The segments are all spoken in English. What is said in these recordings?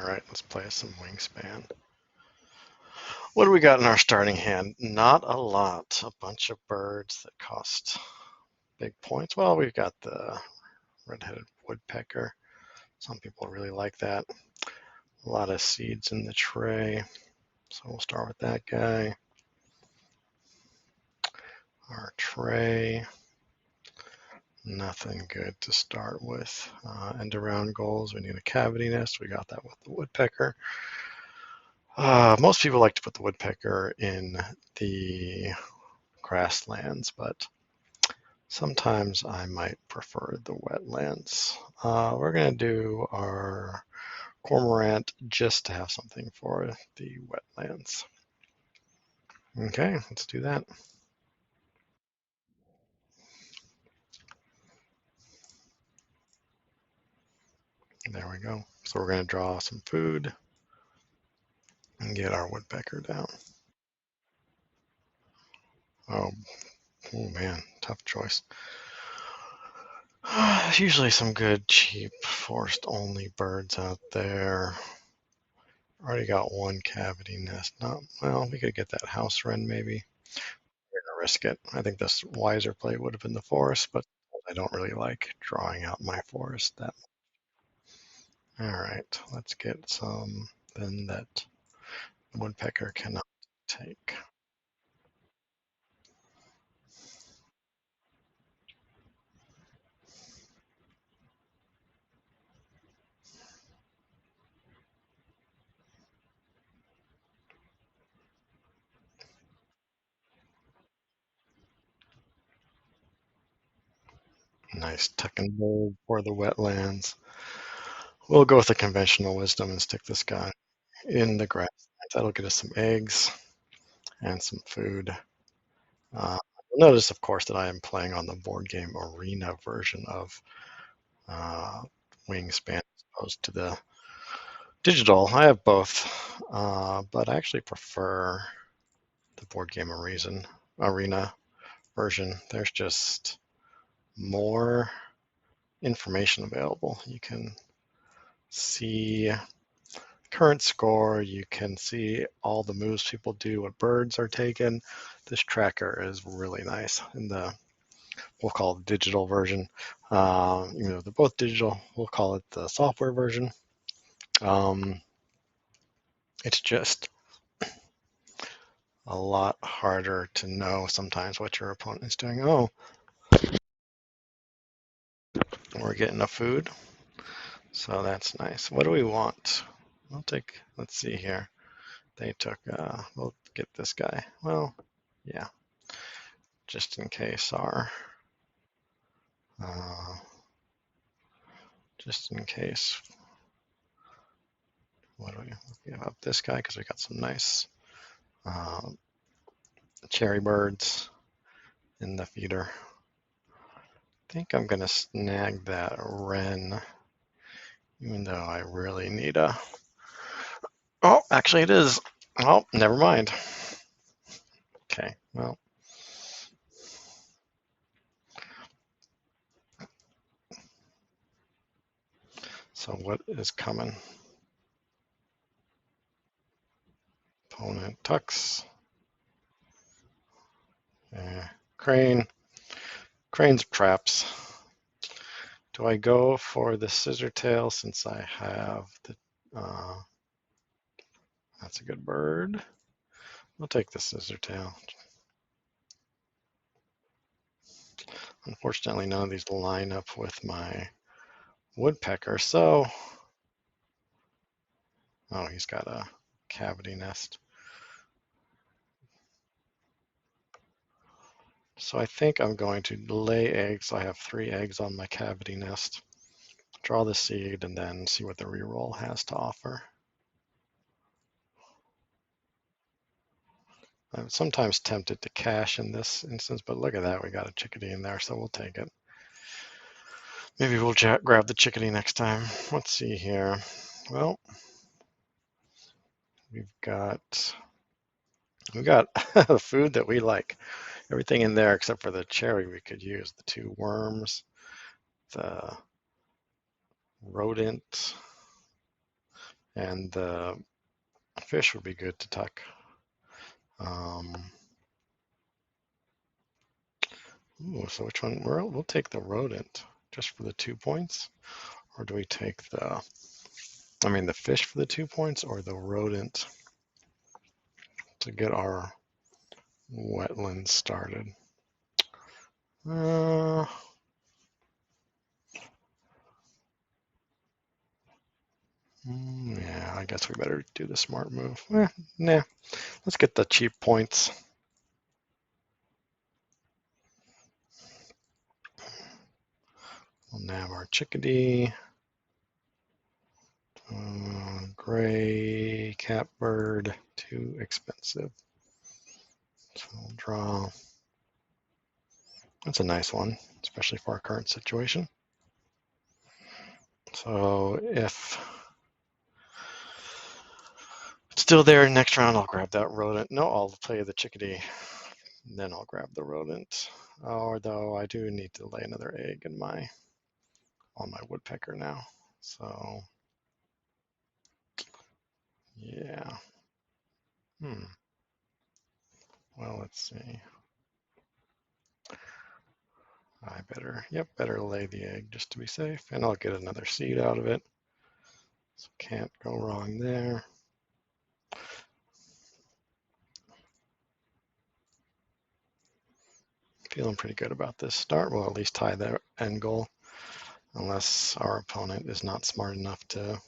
All right, let's play some Wingspan. What do we got in our starting hand? Not a lot. A bunch of birds that cost big points. Well, we've got the red-headed woodpecker. Some people really like that. A lot of seeds in the tray. So we'll start with that guy. Our tray. Nothing good to start with. End around goals. We need a cavity nest. We got that with the woodpecker. Most people like to put the woodpecker in the grasslands, but sometimes I might prefer the wetlands. We're going to do our cormorant just to have something for the wetlands. Okay, let's do that. There we go. So we're going to draw some food and get our woodpecker down. Oh man, tough choice. Usually some good, cheap, forest-only birds out there. Already got one cavity nest. Not well, we could get that house wren maybe. We're gonna risk it. I think this wiser play would have been the forest, but I don't really like drawing out my forest that much. All right, let's get some then that the woodpecker cannot take. Nice tuck and roll for the wetlands. We'll go with the conventional wisdom and stick this guy in the grass. That'll get us some eggs and some food. You'll notice, of course, that I am playing on the board game arena version of Wingspan as opposed to the digital. I have both, but I actually prefer the board game arena version. There's just more information available. You can see current score, you can see all the moves people do, what birds are taken. This tracker is really nice in the, we'll call it digital version. Even though they're both digital, we'll call it the software version. It's just a lot harder to know sometimes what your opponent is doing. Oh, we're getting a food, so that's nice. What do we want? We'll take, let's see here. They took, we'll get this guy. Well, yeah, just in case uh, just in case. What do we give up this guy because we got some nice cherry birds in the feeder. I think I'm gonna snag that wren, even though I really need a. Oh, actually, it is. Oh, never mind. Okay, well. So what is coming? Opponent tucks. Crane. Crane's traps. Do I go for the scissor tail since I have the. That's a good bird. I'll take the scissor tail. Unfortunately, none of these line up with my woodpecker, so. Oh, he's got a cavity nest. So I think I'm going to lay eggs. I have 3 eggs on my cavity nest. Draw the seed and then see what the reroll has to offer. I'm sometimes tempted to cash in this instance, but look at that. We got a chickadee in there, so we'll take it. Maybe we'll grab the chickadee next time. Let's see here. Well, we've got food that we like. Everything in there except for the cherry we could use. The 2 worms, the rodent, And the fish would be good to tuck. Ooh, so which one? We'll take the rodent just for the 2 points, or do we take the fish for the 2 points, or the rodent to get our wetlands started? Yeah, I guess we better do the smart move. Nah, let's get the cheap points. We'll nab our chickadee. Gray catbird, too expensive. So we'll draw. That's a nice one, especially for our current situation. So if it's still there next round, I'll grab that rodent. No, I'll play the chickadee. Then I'll grab the rodent. Although I do need to lay another egg on my woodpecker now. So yeah. Well, let's see. I better lay the egg just to be safe, and I'll get another seed out of it. So can't go wrong there. Feeling pretty good about this start. We'll at least tie the end goal, unless our opponent is not smart enough to.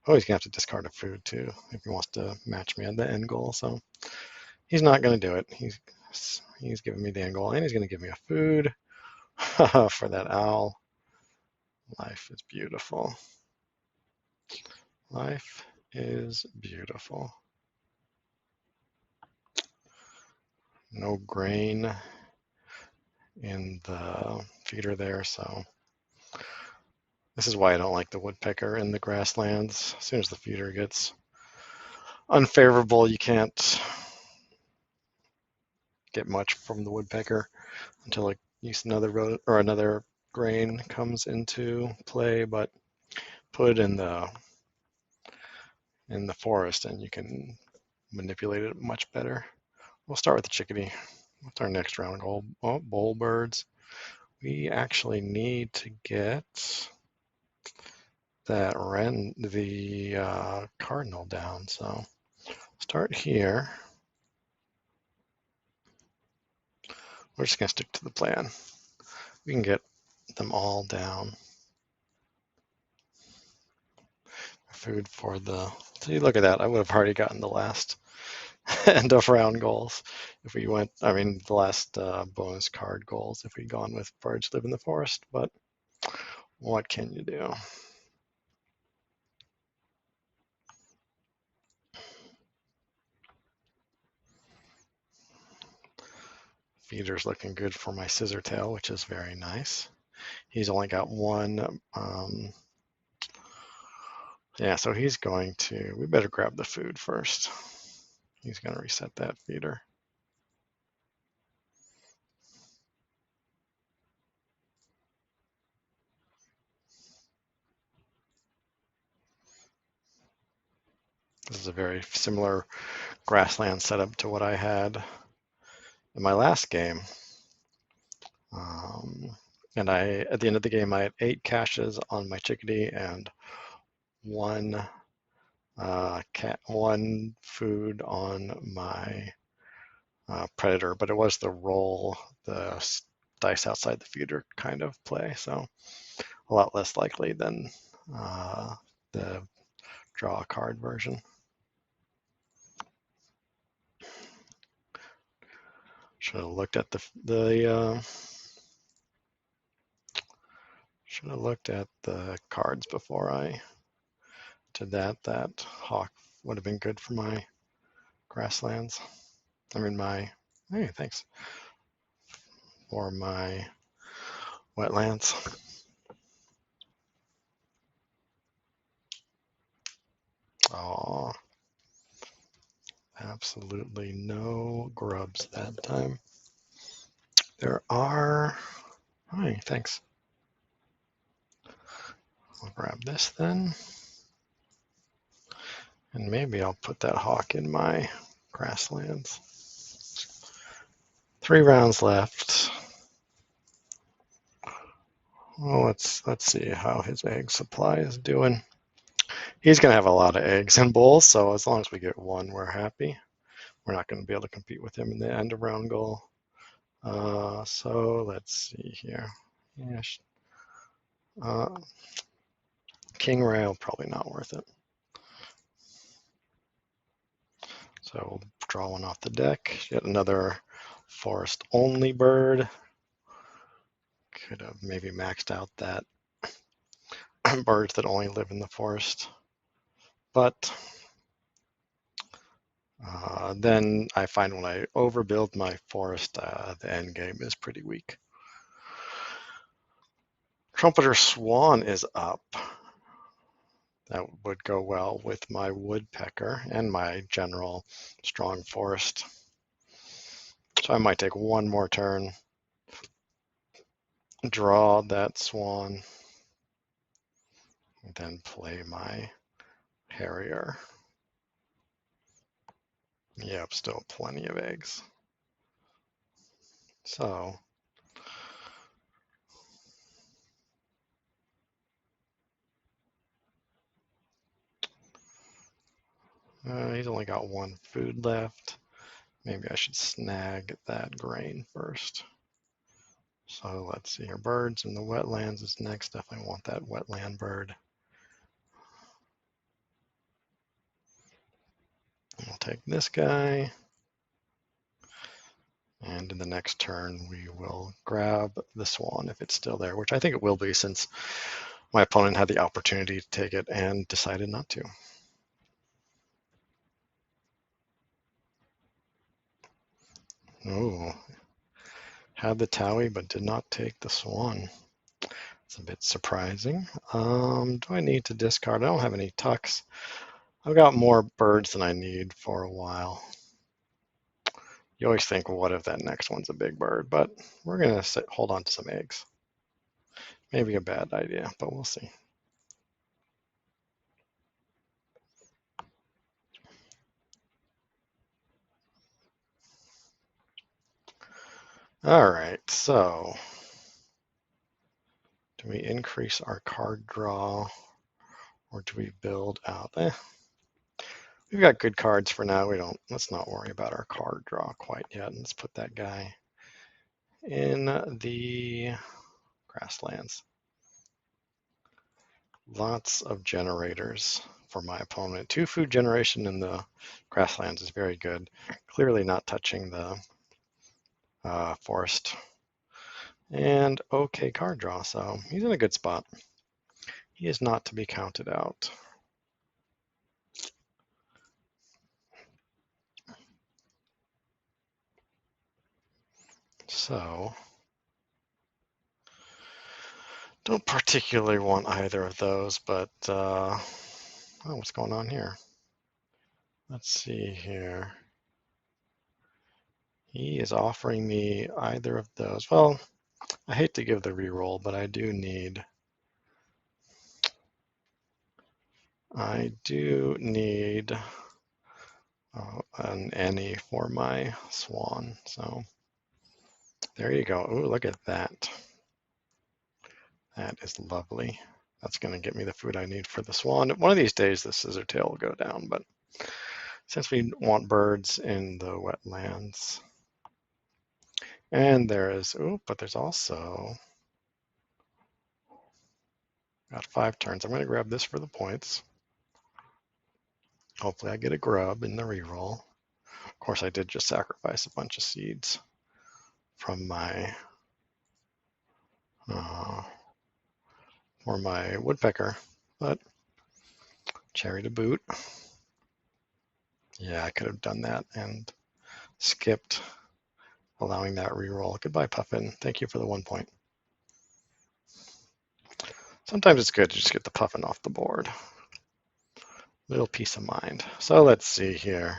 Oh, he's gonna have to discard a food too if he wants to match me at the end goal. So he's not gonna do it. He's giving me the end goal, and he's gonna give me a food for that owl. Life is beautiful. Life is beautiful. No grain in the feeder there, so this is why I don't like the woodpecker in the grasslands. As soon as the feeder gets unfavorable, you can't get much from the woodpecker until like another rodent or another grain comes into play. But put in the forest, and you can manipulate it much better. We'll start with the chickadee. What's our next round goal? Oh, bull birds. We actually need to get that the cardinal down. So start here. We're just gonna stick to the plan. We can get them all down. Food for the. See, look at that. I would have already gotten the last end of round goals if we went. I mean, the last bonus card goals if we'd gone with birds live in the forest. But what can you do? Feeder's looking good for my scissor tail, which is very nice. He's only got one. Yeah, so he's going to. We better grab the food first. He's going to reset that feeder. This is a very similar grassland setup to what I had in my last game. And at the end of the game, I had 8 caches on my chickadee and one food on my predator, but it was the roll the dice outside the feeder kind of play, so a lot less likely than the draw a card version. Should have looked at should have looked at the cards before I did that. That hawk would have been good for my grasslands. I mean hey, thanks. For my wetlands. Oh, absolutely no grubs that time. There are. Hi, thanks. I'll grab this then. And maybe I'll put that hawk in my grasslands. 3 rounds left. Well, let's see how his egg supply is doing. He's going to have a lot of eggs and bulls, so as long as we get 1, we're happy. We're not going to be able to compete with him in the end of round goal. So let's see here. Yeah, King Rail, probably not worth it. So we'll draw 1 off the deck. Yet another forest-only bird. Could have maybe maxed out that birds that only live in the forest. But then I find when I overbuild my forest, the end game is pretty weak. Trumpeter Swan is up. That would go well with my Woodpecker and my general strong forest. So I might take 1 more turn, draw that Swan, and then play my Harrier. Yep, still plenty of eggs. So he's only got 1 food left. Maybe I should snag that grain first. So let's see here. Birds in the wetlands is next. Definitely want that wetland bird. We'll take this guy. And in the next turn, we will grab the Swan if it's still there, which I think it will be since my opponent had the opportunity to take it and decided not to. Oh, had the Towie but did not take the Swan. It's a bit surprising. Do I need to discard? I don't have any tucks. I've got more birds than I need for a while. You always think, well, what if that next one's a big bird? But we're going to hold on to some eggs. Maybe a bad idea, but we'll see. All right, so do we increase our card draw or do we build out? We've got good cards for now. Let's not worry about our card draw quite yet. Let's put that guy in the grasslands. Lots of generators for my opponent. 2 food generation in the grasslands is very good. Clearly not touching the forest. And okay card draw, so he's in a good spot. He is not to be counted out. So don't particularly want either of those, but oh, what's going on here? Let's see here. He is offering me either of those. Well, I hate to give the reroll, but I do need an any for my Swan. So there you go. Oh, look at that. That is lovely. That's going to get me the food I need for the Swan. One of these days, the Scissortail will go down, but since we want birds in the wetlands, and but there's also got 5 turns. I'm going to grab this for the points. Hopefully I get a grub in the reroll. Of course, I did just sacrifice a bunch of seeds from my for my Woodpecker, but cherry to boot. Yeah, I could have done that and skipped allowing that reroll. Goodbye, Puffin. Thank you for the 1 point. Sometimes it's good to just get the Puffin off the board. Little peace of mind. So let's see here.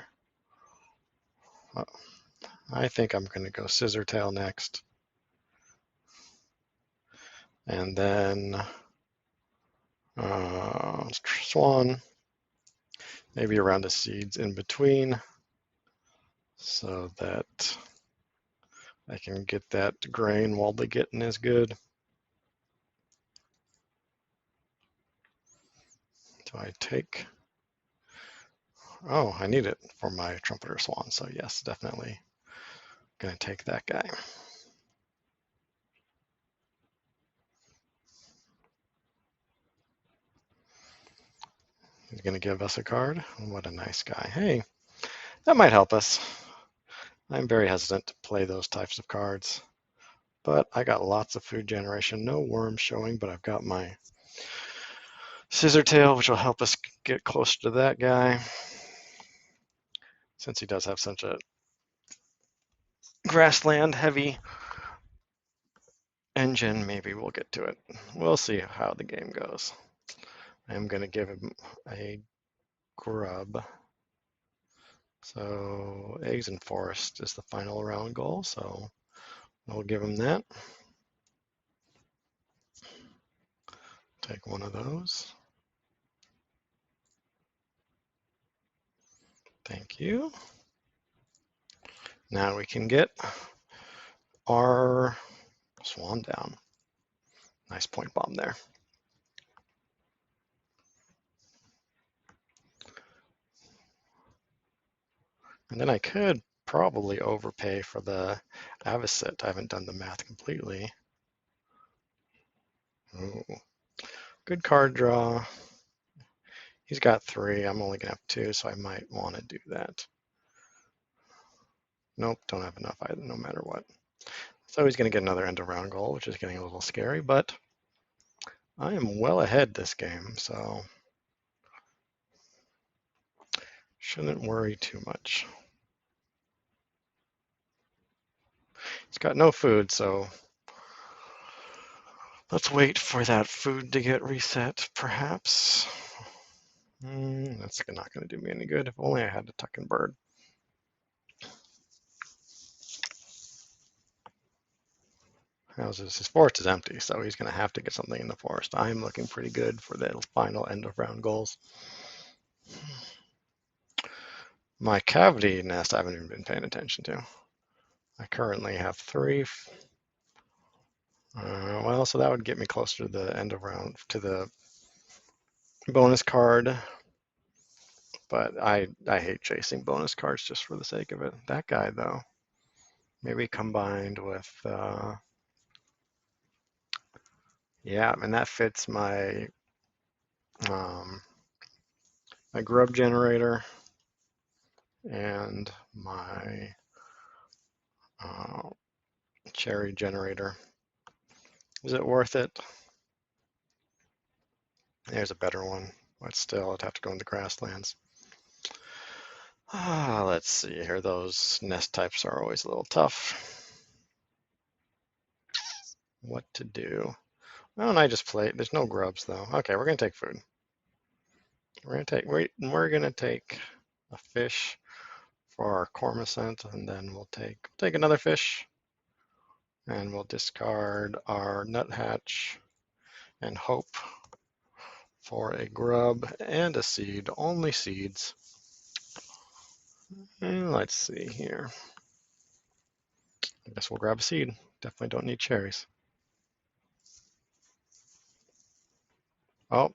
I think I'm going to go Scissortail next. And then Swan. maybe around the seeds in between so that I can get that grain while the getting is good. Do I take? Oh, I need it for my trumpeter swan. So yes, definitely gonna take that guy. He's gonna give us a card. What a nice guy. Hey, that might help us. I'm very hesitant to play those types of cards, but I got lots of food generation. No worms showing, but I've got my scissor tail, which will help us get closer to that guy. Since he does have such a grassland heavy engine, maybe we'll get to it. We'll see how the game goes. I'm going to give him a grub. So eggs and forest is the final round goal, so we'll give him that. Take one of those. Thank you. Now we can get our swan down. Nice point bomb there. And then I could probably overpay for the avocet. I haven't done the math completely. Ooh. Good card draw. He's got 3. I'm only gonna have 2, so I might want to do that. Nope, don't have enough either, no matter what. So he's gonna get another end of round goal, which is getting a little scary, but I am well ahead this game, so shouldn't worry too much. He's got no food, so let's wait for that food to get reset, perhaps. That's not going to do me any good. If only I had a tuck and bird. How's this? His forest is empty, so he's going to have to get something in the forest. I'm looking pretty good for the final end of round goals. My cavity nest I haven't even been paying attention to. I currently have 3. Well, so that would get me closer to the end of round, to the bonus card. But I hate chasing bonus cards just for the sake of it. That guy, though, maybe combined with, yeah, and that fits my my grub generator and my cherry generator. Is it worth it? There's a better one, but still, I'd have to go in the grasslands. Let's see here. Those nest types are always a little tough. What to do? Why don't I just play? There's no grubs though. Okay, we're gonna take food. We're gonna take a fish for our cormorant, and then we'll take another fish, and we'll discard our nuthatch and hope for a grub and a seed. Only seeds. And let's see here. I guess we'll grab a seed. Definitely don't need cherries. Oh,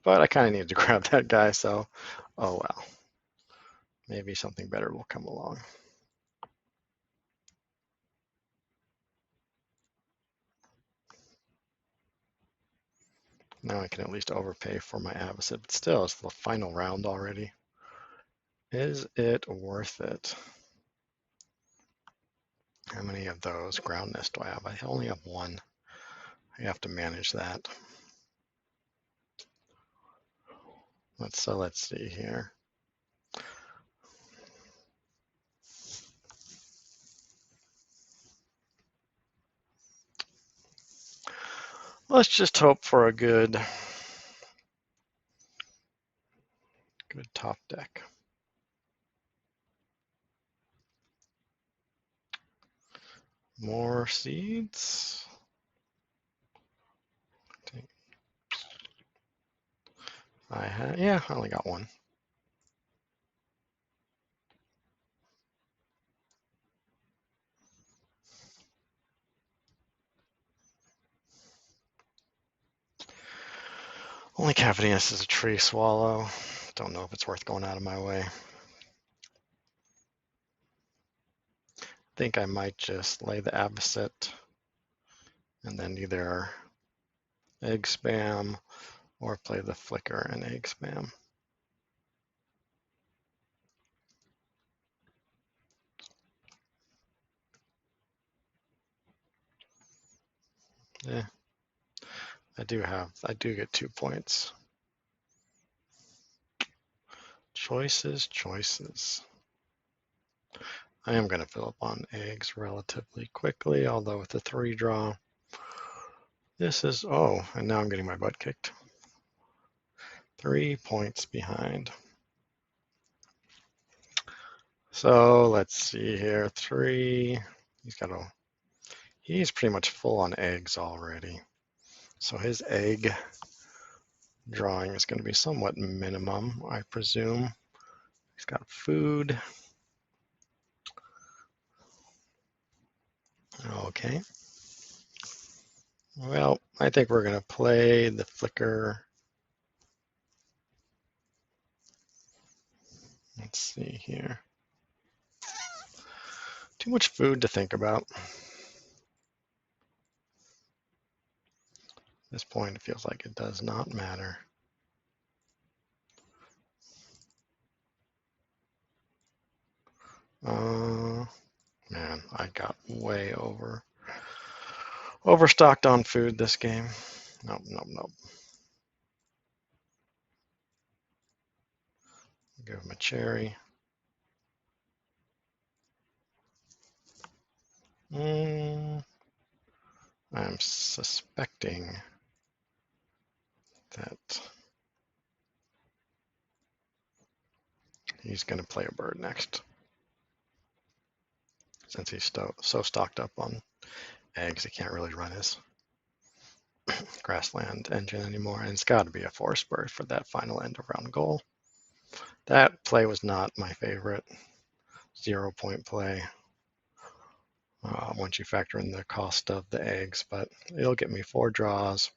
but I kind of need to grab that guy, so oh well. Maybe something better will come along. Now I can at least overpay for my avocet, but still, it's the final round already. Is it worth it? How many of those ground nests do I have? I only have 1. I have to manage that. Let's see here. Let's just hope for a good top deck. More seeds. I only got 1. Only cavityness is a tree swallow. Don't know if it's worth going out of my way. Think I might just lay the avocet and then either egg spam or play the flicker and egg spam. Yeah, I do get 2 points. Choices. I am going to fill up on eggs relatively quickly, although with the 3 draw, this is, oh, and now I'm getting my butt kicked. 3 points behind. So let's see here, 3, he's pretty much full on eggs already. So his egg drawing is going to be somewhat minimum, I presume. He's got food. Okay. Well, I think we're going to play the flicker. Let's see here. Too much food to think about. At this point, it feels like it does not matter. Man, I got way overstocked on food this game. Nope. Give him a cherry. I'm suspecting that he's going to play a bird next, since he's so stocked up on eggs, he can't really run his grassland engine anymore, and it's got to be a forest bird for that final end of round goal. That play was not my favorite 0-point play once you factor in the cost of the eggs, but it'll get me 4 draws.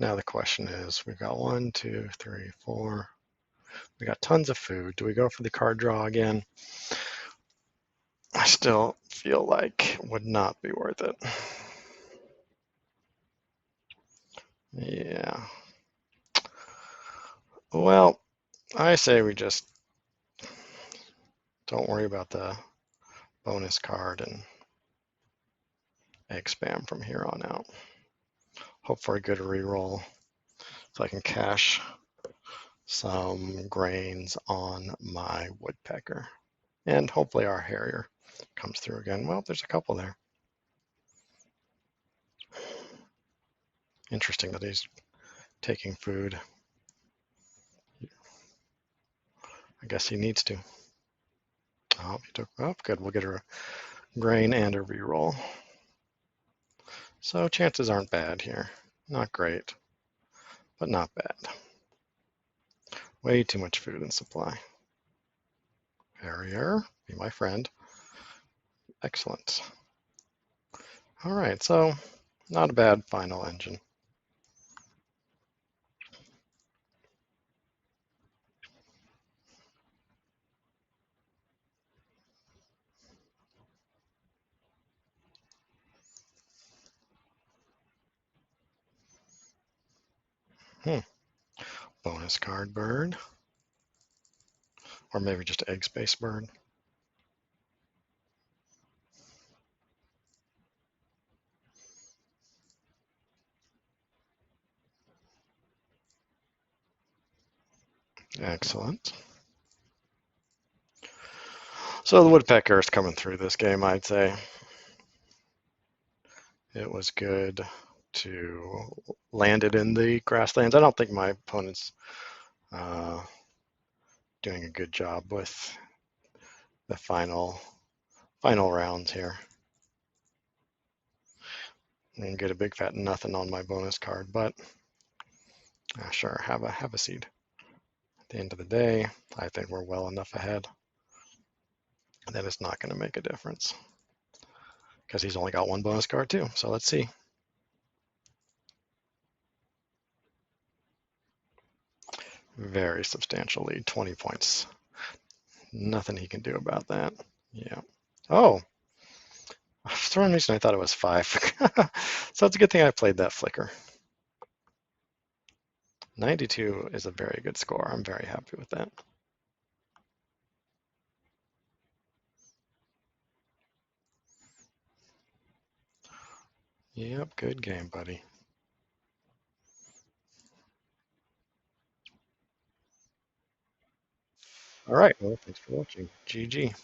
Now the question is, we've got 1, 2, 3, 4. We got tons of food. Do we go for the card draw again? I still feel like it would not be worth it. Yeah. Well, I say we just don't worry about the bonus card and egg spam from here on out. Hope for a good reroll so I can cash some grains on my woodpecker. And hopefully our harrier comes through again. Well, there's a couple there. Interesting that he's taking food. I guess he needs to. Oh, he took, oh, good. We'll get her a grain and a reroll. So chances aren't bad here. Not great, but not bad. Way too much food and supply. Harrier, be my friend. Excellent. All right, so not a bad final engine. Bonus card bird. Or maybe just egg space bird. Excellent. So the woodpecker is coming through this game, I'd say. It was good to land it in the grasslands. I don't think my opponent's doing a good job with the final rounds here. I'm gonna get a big fat nothing on my bonus card, but sure, have a seed. At the end of the day, I think we're well enough ahead that it's not going to make a difference because he's only got 1 bonus card too. So let's see. Very substantial lead, 20 points. Nothing he can do about that. Yeah. Oh, for some reason I thought it was 5. So it's a good thing I played that flicker. 92 is a very good score. I'm very happy with that. Yep, good game, buddy. All right, well, thanks for watching. GG.